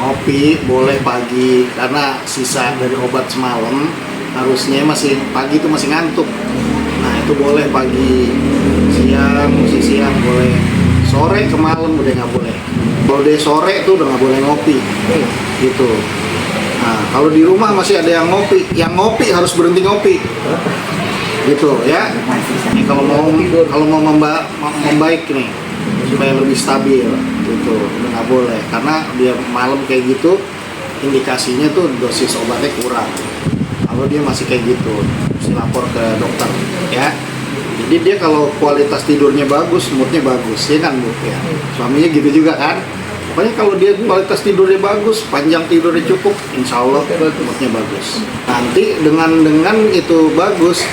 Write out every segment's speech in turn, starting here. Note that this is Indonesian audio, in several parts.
Ngopi boleh pagi karena sisa dari obat semalam harusnya masih pagi itu masih ngantuk. Nah itu boleh pagi, siang boleh, sore ke malam udah nggak boleh. Kalau dia sore itu udah nggak boleh ngopi, gitu. Nah kalau di rumah masih ada yang ngopi harus berhenti ngopi, gitu ya. Ini kalau mau membaik nih supaya lebih stabil, gitu, udah nggak boleh karena dia malam kayak gitu indikasinya tuh dosis obatnya kurang. Kalau dia masih kayak gitu, mesti lapor ke dokter ya. Jadi dia kalau kualitas tidurnya bagus, moodnya bagus, ya kan Bu ya. Suaminya gitu juga kan. Pokoknya kalau dia kualitas tidurnya bagus, panjang tidurnya cukup, insya Allah moodnya bagus. Nanti dengan itu bagus,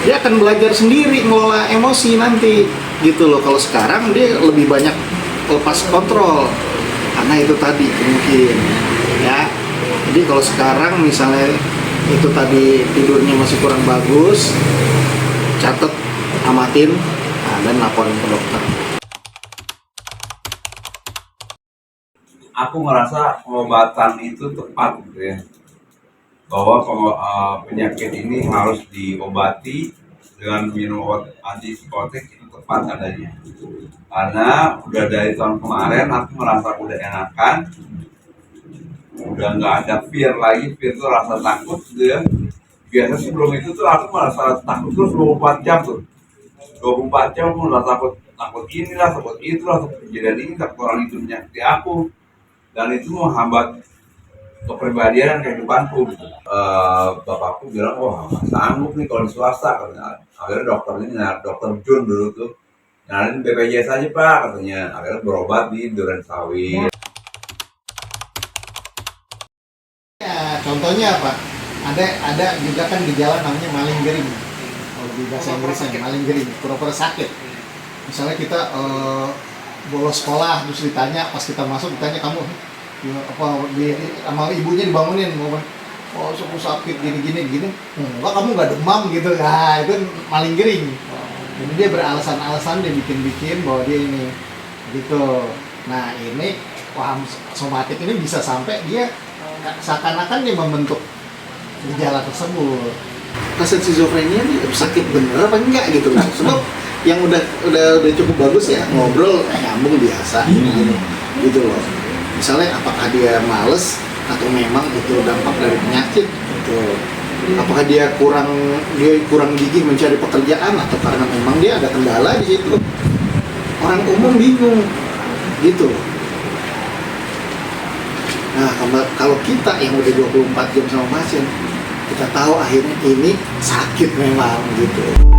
dia akan belajar sendiri ngelola emosi nanti, gitu loh. Kalau sekarang dia lebih banyak lepas kontrol, karena itu tadi mungkin ya. Jadi kalau sekarang misalnya itu tadi tidurnya masih kurang bagus, catat, amatin, dan laporin ke dokter. Aku ngerasa pengobatan itu tepat gitu ya, bahwa penyakit ini harus diobati dengan minum obat antipsikotik itu tepat adanya. Karena udah dari tahun kemarin aku merasa udah enakan, udah nggak ada fear lagi. Fear itu rasa takut gitu ya. Biasanya sebelum itu tuh aku merasa takut terus 24 jam tuh. 24 jam aku merasa takut inilah, takut itulah, takut kejadian ini, takut orang itu menyakiti aku. Dan itu menghambat kepribadian dan kehidupanku gitu. Bapakku bilang, wah nggak sanggup nih kalau di swasta katanya. Akhirnya dokter ini, dokter Jun dulu tuh, nyaranin BPJS aja Pak katanya. Akhirnya berobat di Duren Sawit. Ya, contohnya apa? Ada juga kan gejala namanya maling gering. Kalau di bahasa Inggrisnya maling gering, pura-pura sakit. Misalnya kita bolos sekolah terus ditanya, pas kita masuk ditanya kamu sama ibunya dibangunin, oh aku sakit gini, enggak kamu nggak demam gitu. Nah itu maling gering. Jadi dia beralasan-alasan, dia bikin bahwa dia ini gitu. Nah ini paham somatik ini bisa sampai dia seakan-akan dia membentuk gejala tersebut. Rasa schizofrenia ini sakit bener apa enggak gitu kan? Sebab yang udah cukup bagus ya, ngobrol nyambung biasa gitu loh. Misalnya apakah dia males atau memang itu dampak dari penyakit gitu. Apakah dia kurang gigih mencari pekerjaan atau karena memang dia ada kendala di situ. Orang umum bingung gitu. Nah, kalau kita yang udah 24 jam sama pasien, kita tahu akhirnya ini sakit memang gitu.